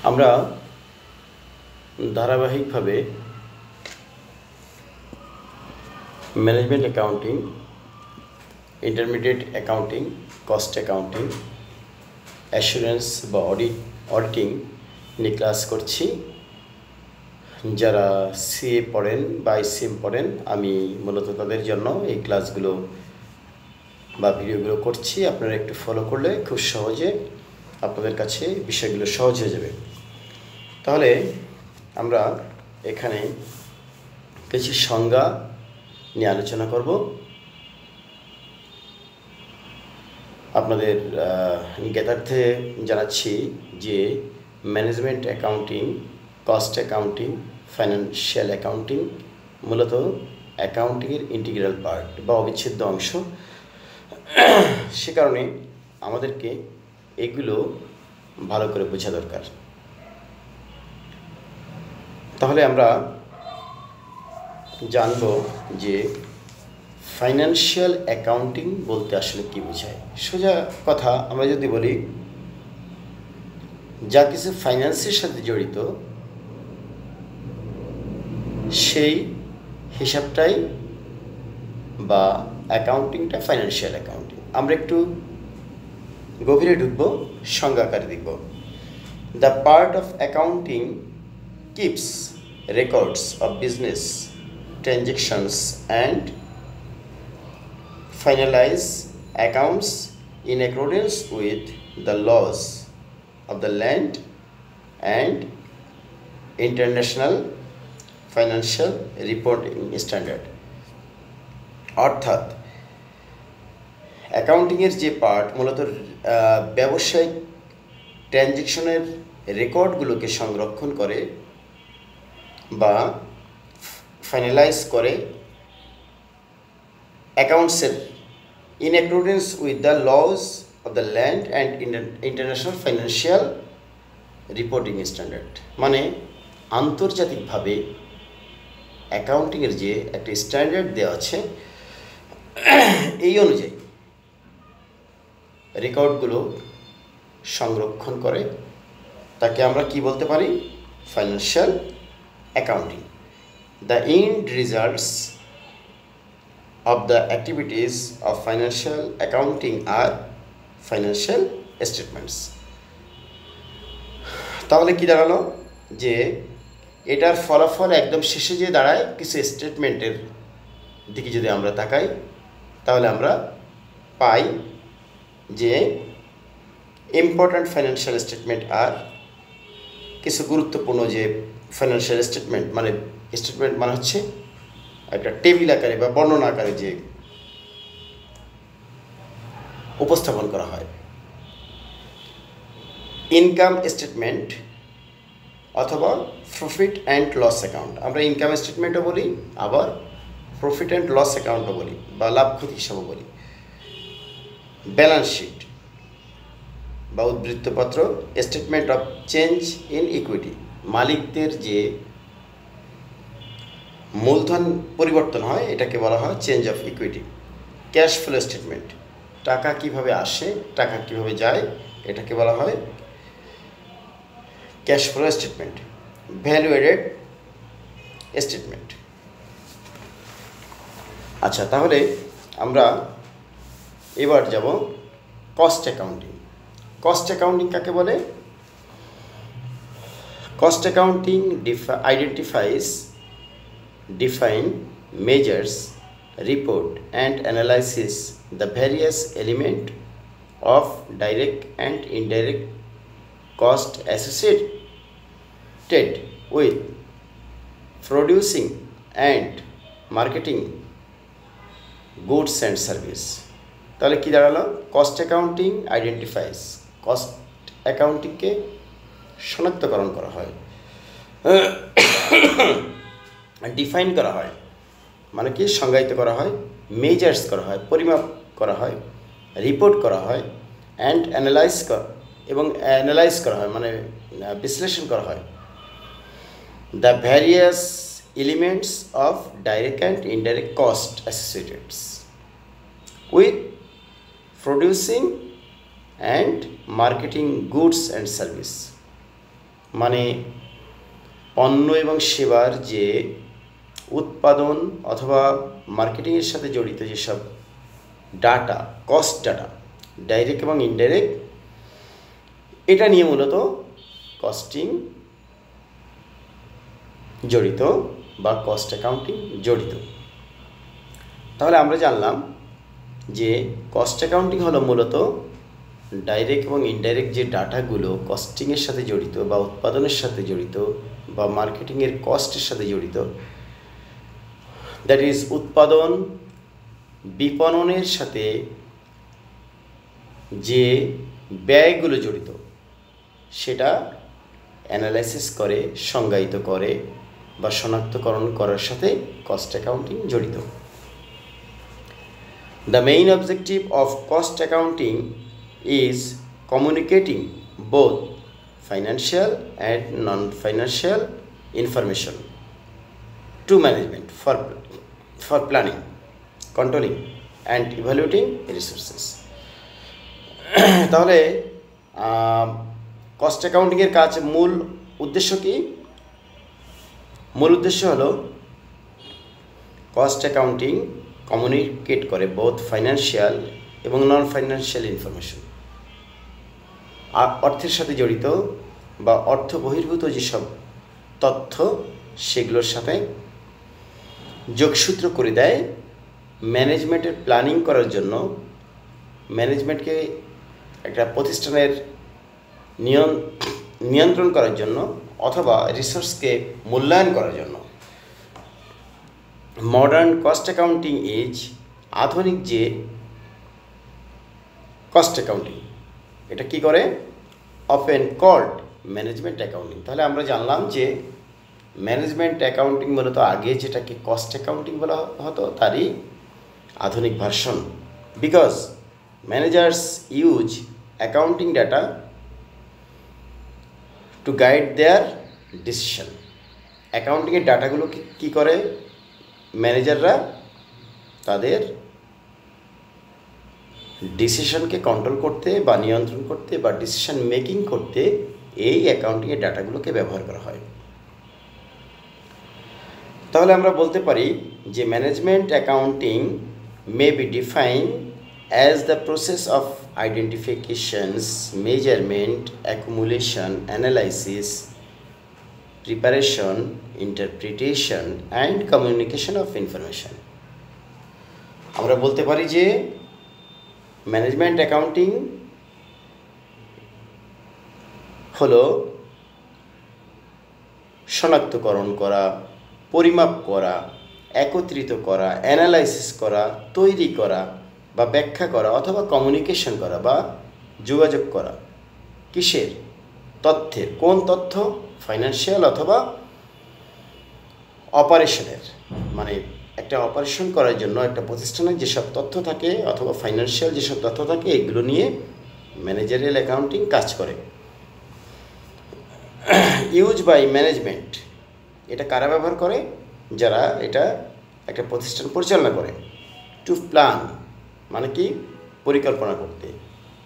আমরা ধারাবাহিকভাবে management accounting, intermediate accounting, cost accounting, assurance বা অডিটিং নিয়ে ক্লাস করছি। যারা সিএ পড়েন বা আইসিএম পড়েন, আমি মূলত তাদের জন্য এই ক্লাসগুলো বা ভিডিওগুলো করছি। আপনারা একটু ফলো করলে খুব সহজে আপনাদের কাছে বিষয়গুলো সহজ হয়ে যাবে। তাহলে আমরা এখানে কিছু সংজ্ঞা নিয়ে আলোচনা করব। আপনাদের জ্ঞাতার্থে জানাচ্ছি যে management accounting, cost accounting, financial accounting মূলত অ্যাকাউন্টিংয়ের ইন্টিগ্রাল পার্ট বা অবিচ্ছেদ্য অংশ। সে কারণে আমাদেরকে এগুলো ভালো করে বোঝা দরকার। তাহলে আমরা জানব যে ফাইন্যান্সিয়াল অ্যাকাউন্টিং বলতে আসলে কী বোঝায়। সোজা কথা আমরা যদি বলি, যা কিছু ফাইন্যান্সের সাথে জড়িত সেই হিসাবটাই বা অ্যাকাউন্টিংটা ফাইন্যান্সিয়াল অ্যাকাউন্টিং। আমরা একটু গভীরে ঢুকবো, সংজ্ঞাকারে দেখব। The part of accounting keeps records of business transactions and finalize accounts in accordance with the laws of the land and international financial reporting standard। অর্থাৎ অ্যাকাউন্টিংয়ের যে পার্ট মূলত ব্যবসায়িক ট্রানজ্যাকশনের রেকর্ডগুলোকে সংরক্ষণ করে বা ফাইনালাইজ করে অ্যাকাউন্টসের in accordance with the laws of the land and international financial reporting standard. মানে আন্তর্জাতিকভাবে অ্যাকাউন্টিংয়ের যে একটা স্ট্যান্ডার্ড দেওয়া আছে, এই অনুযায়ী রেকর্ডগুলো সংরক্ষণ করে, তাকে আমরা কি বলতে পারি? Financial accounting. The end results of the activities of financial accounting are financial statements. তাহলে কি দাঁড়ালো যে এটার ফলাফল একদম শেষে যে দাঁড়ায় কিছু স্টেটমেন্টের দিকে যদি আমরা তাকাই, তাহলে আমরা পাই যে ইম্পর্ট্যান্ট ফাইন্যান্সিয়াল স্টেটমেন্ট আর কিছু গুরুত্বপূর্ণ যে ফাইন্যান্সিয়াল স্টেটমেন্ট মানে হচ্ছে একটা টেবিল আকারে বা বর্ণনা আকারে যে উপস্থাপন করা হয়। ইনকাম স্টেটমেন্ট অথবা প্রফিট অ্যান্ড লস অ্যাকাউন্ট, আমরা ইনকাম স্টেটমেন্টও বলি, আবার প্রফিট অ্যান্ড লস অ্যাকাউন্টও বলি বা লাভ ক্ষতি হিসাবও বলি। ব্যালেন্স শিট বা উদ্ধৃতপত্র, statement of change in equity, মালিকদের যে মূলধন পরিবর্তন হয় এটাকে বলা হয় change of equity. Cash flow statement, টাকা কিভাবে আসে, টাকা কিভাবে যায়, এটাকে বলা হয় cash flow statement. Value added statement. আচ্ছা, তাহলে আমরা এবার যাব কস্ট অ্যাকাউন্টিং। কস্ট অ্যাকাউন্টিং কাকে বলে? Cost accounting identifies, define, measures, report and analyzes the various elements of direct and indirect cost associated with producing and marketing goods and service। তাহলে কি দাঁড়ালো? কস্ট অ্যাকাউন্টিং আইডেন্টিফাইজ, কস্ট অ্যাকাউন্টিংকে শনাক্তকরণ করা হয়, define করা হয়, মানে কি সংজ্ঞায়িত করা হয়, মেজার্স করা হয়, পরিমাপ করা হয়, রিপোর্ট করা হয়, অ্যান্ড অ্যানালাইজ করা হয়, মানে বিশ্লেষণ করা হয় the various elements of direct and indirect cost associated with producing and marketing goods and service. মানে পণ্য এবং সেবার যে উৎপাদন অথবা মার্কেটিংয়ের সাথে জড়িত যেসব ডাটা, কস্ট ডাটা, ডাইরেক্ট এবং ইনডাইরেক্ট, এটা নিয়ে মূলত কস্টিং জড়িত বা কস্ট অ্যাকাউন্টিং জড়িত। তাহলে আমরা জানলাম যে কস্ট অ্যাকাউন্টিং হলো মূলত ডাইরেক্ট এবং ইনডাইরেক্ট যে ডাটাগুলো কস্টিংয়ের সাথে জড়িত বা উৎপাদনের সাথে জড়িত বা মার্কেটিংয়ের কস্টের সাথে জড়িত, দ্যাট ইজ উৎপাদন বিপণনের সাথে যে ব্যয়গুলো জড়িত সেটা অ্যানালাইসিস করে, সংজ্ঞায়িত করে বা শনাক্তকরণ করার সাথে কস্ট অ্যাকাউন্টিং জড়িত। The main objective of cost accounting is communicating both financial and non-financial information to management for planning, controlling and evaluating resources. তাহলে কস্ট অ্যাকাউন্টিংয়ের কাজ মূল উদ্দেশ্য কি? মূল উদ্দেশ্য হলো কস্ট অ্যাকাউন্টিং কমিউনিকেট করে বোথ ফাইন্যান্সিয়াল এবং নন ফাইন্যান্সিয়াল ইনফরমেশন, অর্থের সাথে জড়িত বা অর্থ বহির্ভূত যেসব তথ্য সেগুলোর সাথে যোগসূত্র করে দেয় ম্যানেজমেন্টের প্ল্যানিং করার জন্য, ম্যানেজমেন্টকে একটা প্রতিষ্ঠানের নিয়ন্ত্রণ করার জন্য অথবা রিসোর্সকে মূল্যায়ন করার জন্য। মডার্ন কস্ট অ্যাকাউন্টিং ইজ, আধুনিক যে কস্ট অ্যাকাউন্টিং, এটা কি করে? Often called management accounting. তাহলে আমরা জানলাম যে ম্যানেজমেন্ট অ্যাকাউন্টিং মূলত আগে যেটাকে কস্ট অ্যাকাউন্টিং বলা হতো তারই আধুনিক version. Because managers use accounting data to guide their decision. অ্যাকাউন্টিংয়ের ডাটাগুলো কী করে? ম্যানেজাররা তাদের ডিসিশনকে কন্ট্রোল করতে বা নিয়ন্ত্রণ করতে বা ডিসিশন মেকিং করতে এই অ্যাকাউন্টিংয়ের ডাটাগুলোকে ব্যবহার করা হয়। তাহলে আমরা বলতে পারি যে management accounting may be define as the process of identifications, measurement, accumulation, analysis, preparation, interpretation and communication of information. আমরা বলতে পারি যে ম্যানেজমেন্ট অ্যাকাউন্টিং হলো শনাক্তকরণ করা, পরিমাপ করা, একত্রিত করা, অ্যানালাইসিস করা, তৈরি করা বা ব্যাখ্যা করা অথবা কমিউনিকেশন করা বা যোগাযোগ করা। কিসের? তথ্যের। কোন তথ্য? ফাইন্যান্সিয়াল অথবা অপারেশনের। মানে একটা অপারেশন করার জন্য একটা প্রতিষ্ঠানের যেসব তথ্য থাকে অথবা ফাইন্যান্সিয়াল যেসব তথ্য থাকে এগুলো নিয়ে ম্যানেজারিয়াল অ্যাকাউন্টিং কাজ করে। ইউজ বাই ম্যানেজমেন্ট, এটা কারা ব্যবহার করে? যারা এটা একটা প্রতিষ্ঠান পরিচালনা করে। টু প্ল্যান মানে কি? পরিকল্পনা করতে।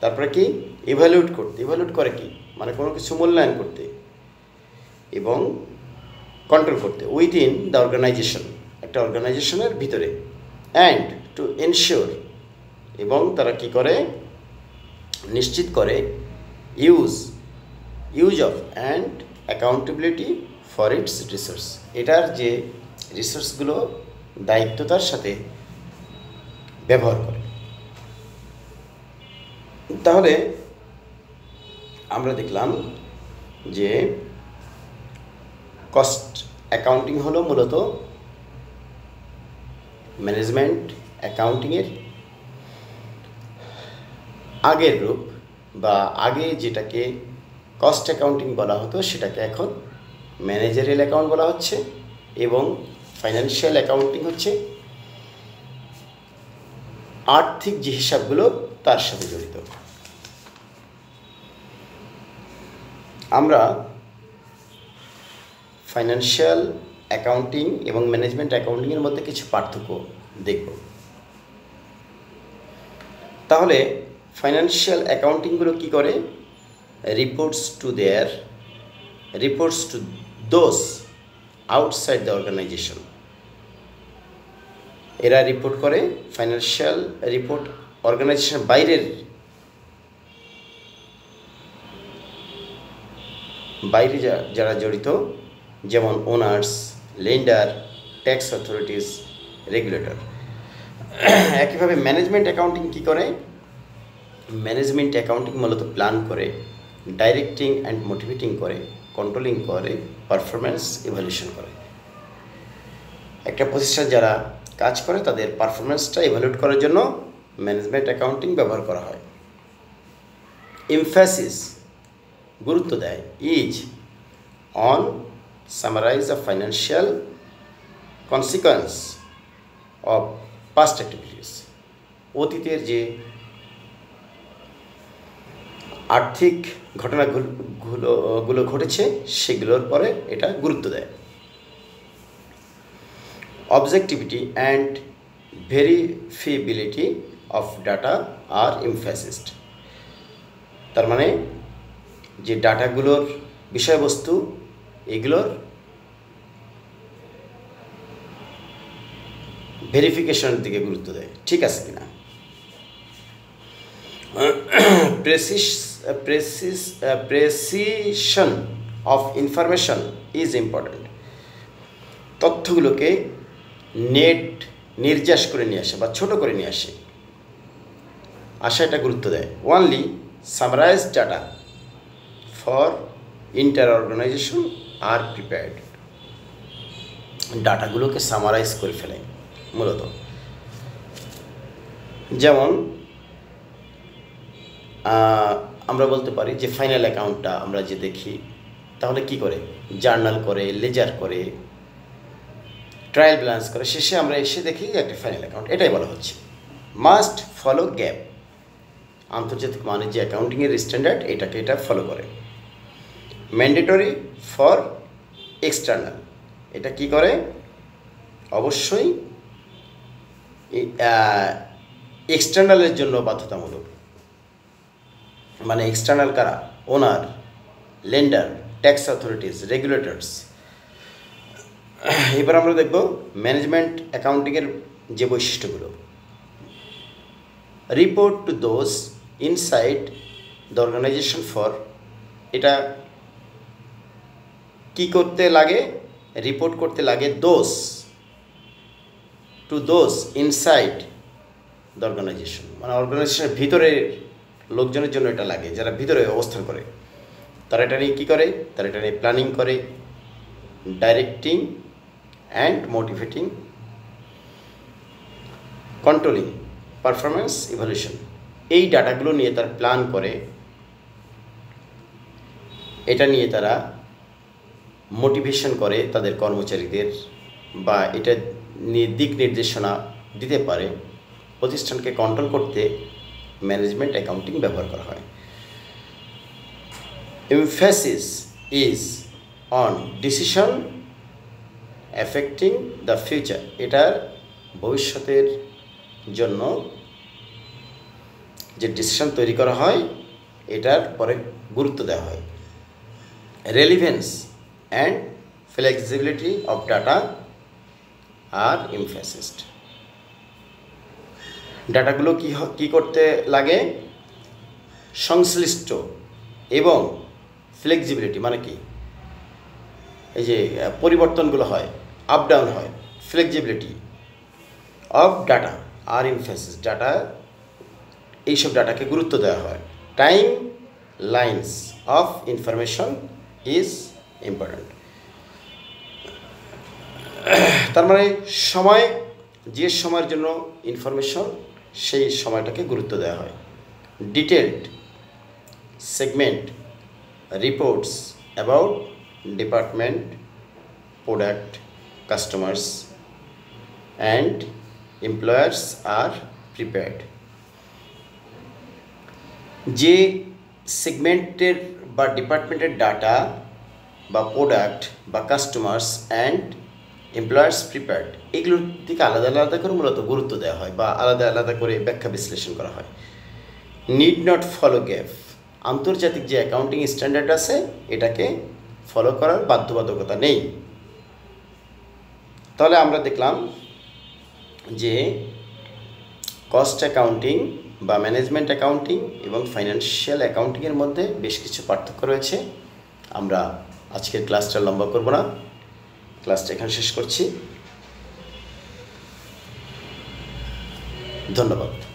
তারপরে কি? ইভ্যালুয়েট করতে। ইভ্যালুয়েট করে কি? মানে কোনো কিছু মূল্যায়ন করতে এবং কন্ট্রোল করতে উইদিন দ্য অর্গানাইজেশন, একটা অর্গানাইজেশনের ভিতরে। অ্যান্ড টু এনশিওর, এবং তারা কি করে? নিশ্চিত করে use of and accountability for its resource, এটার যে রিসোর্সগুলো দায়িত্বতার সাথে ব্যবহার করে। তাহলে আমরা দেখলাম যে কস্ট অ্যাকাউন্টিং হলো মূলত ম্যানেজমেন্ট অ্যাকাউন্টিংয়ের আগের রূপ, বা আগে যেটাকে কস্ট অ্যাকাউন্টিং বলা হতো সেটাকে এখন ম্যানেজারিয়াল অ্যাকাউন্ট বলা হচ্ছে, এবং ফাইন্যান্সিয়াল অ্যাকাউন্টিং হচ্ছে আর্থিক যে হিসাবগুলো তার সাথে জড়িত। আমরা ফাইন্যান্সিয়াল অ্যাকাউন্টিং এবং ম্যানেজমেন্ট অ্যাকাউন্টিংয়ের মধ্যে কিছু পার্থক্য দেখব। তাহলে ফাইন্যান্সিয়াল অ্যাকাউন্টিংগুলো কি করে? Reports to their reports to those outside the organization. এরা রিপোর্ট করে ফাইন্যান্সিয়াল রিপোর্ট অর্গানাইজেশনের বাইরে যারা জড়িত, যেমন owners, lender, tax authorities, regulator. একইভাবে ম্যানেজমেন্ট অ্যাকাউন্টিং কী করে? ম্যানেজমেন্ট অ্যাকাউন্টিং মূলত প্ল্যান করে, ডাইরেক্টিং অ্যান্ড মোটিভেটিং করে, কন্ট্রোলিং করে, পারফরমেন্স ইভ্যালুয়েশন করে। একটা প্রতিষ্ঠান যারা কাজ করে তাদের পারফরমেন্সটা ইভ্যালুয়েট করার জন্য ম্যানেজমেন্ট অ্যাকাউন্টিং ব্যবহার করা হয়। এমফ্যাসিস গুরুত্ব দেয় is on summarise the financial consequence of past activities. অতীতের যে আর্থিক ঘটনাগুলো ঘটেছে সেগুলোর পরে এটা গুরুত্ব দেয়। Objectivity and ভেরিফিবিলিটি of data are এমফ্যাসিসড। তার মানে যে ডাটাগুলোর বিষয়বস্তু এগুলোর ভেরিফিকেশনের দিকে গুরুত্ব দেয়, ঠিক আছে কিনা। Precision of information is important. তথ্যগুলোকে নির্যাস করে নিয়ে আসে বা ছোট করে নিয়ে আসে, এটা গুরুত্ব দেয়। Only summarize data for inter organization are prepared. ডাটাগুলোকে সামারাইজ করে ফেলে মূলত। যেমন আমরা বলতে পারি যে ফাইনাল অ্যাকাউন্টটা আমরা যে দেখি, তাহলে কি করে? জার্নাল করে, লেজার করে, ট্রায়াল ব্যালেন্স করে, শেষে আমরা এসে দেখি একটা ফাইনাল অ্যাকাউন্ট। এটাই বলা হচ্ছে মাস্ট ফলো গ্যাপ। আন্তর্জাতিক মানের যে অ্যাকাউন্টিংয়ের স্ট্যান্ডার্ড এটা ফলো করে। ম্যান্ডেটরি ফর এক্সটার্নাল, এটা কি করে? অবশ্যই এক্সটার্নালের জন্য বাধ্যতামূলক। মানে এক্সটার্নাল কারা? Owner, lender, tax authorities, regulators. এবার আমরা দেখব ম্যানেজমেন্ট অ্যাকাউন্টিংয়ের যে বৈশিষ্ট্যগুলো। Report to those inside the organization for, এটা কি করতে লাগে? রিপোর্ট করতে লাগে those to those inside the organization, মানে অর্গানাইজেশনের ভিতরের লোকজনের জন্য এটা লাগে, যারা ভিতরে অবস্থান করে। তারা এটা নিয়ে কী করে? তারা এটা নিয়ে প্ল্যানিং করে, directing and motivating, controlling, performance evaluation. এই ডাটাগুলো নিয়ে তারা প্ল্যান করে, এটা নিয়ে তারা মোটিভেশন করে তাদের কর্মচারীদের, বা এটা নিয়ে দিক নির্দেশনা দিতে পারে। প্রতিষ্ঠানকে কন্ট্রোল করতে ম্যানেজমেন্ট অ্যাকাউন্টিং ব্যবহার করা হয়। Emphasis is on decision affecting the future, এটার ভবিষ্যতের জন্য যে ডিসিশন তৈরি করা হয় এটার পরে গুরুত্ব দেওয়া হয়। Relevance and flexibility of data are emphasized. ডাটাগুলো কি করতে লাগে? সংশ্লিষ্ট এবং ফ্লেক্সিবিলিটি মানে কি? এই যে পরিবর্তনগুলো হয়, আপ ডাউন হয়, ফ্লেক্সিবিলিটি অফ ডাটা আর এমফ্যাসিস, ডাটা, এইসব ডাটাকে গুরুত্ব দেওয়া হয়। Time lines of information is important. তার মানে সময়, যে সময়ের জন্য ইনফরমেশন সেই সময়টাকে গুরুত্ব দেওয়া হয়। Detailed segment reports about department, product, customers and employers are prepared. যে সেগমেন্টের বা ডিপার্টমেন্টের ডাটা বা প্রোডাক্ট বা কাস্টমার্স অ্যান্ড এমপ্লয়ার্স প্রিপেয়ার্ড, এগুলোর দিকে আলাদা আলাদা করে মূলত গুরুত্ব দেওয়া হয় বা আলাদা আলাদা করে ব্যাখ্যা বিশ্লেষণ করা হয়। নিড নট ফলো গ্যাপ, আন্তর্জাতিক যে অ্যাকাউন্টিং স্ট্যান্ডার্ড আছে এটাকে ফলো করার বাধ্যবাধকতা নেই। তাহলে আমরা দেখলাম যে কস্ট অ্যাকাউন্টিং বা ম্যানেজমেন্ট অ্যাকাউন্টিং এবং ফাইন্যান্সিয়াল অ্যাকাউন্টিংয়ের মধ্যে বেশ কিছু পার্থক্য রয়েছে। আমরা আজকের ক্লাসটা লম্বা করব না, ক্লাসটা এখানে শেষ করছি। ধন্যবাদ।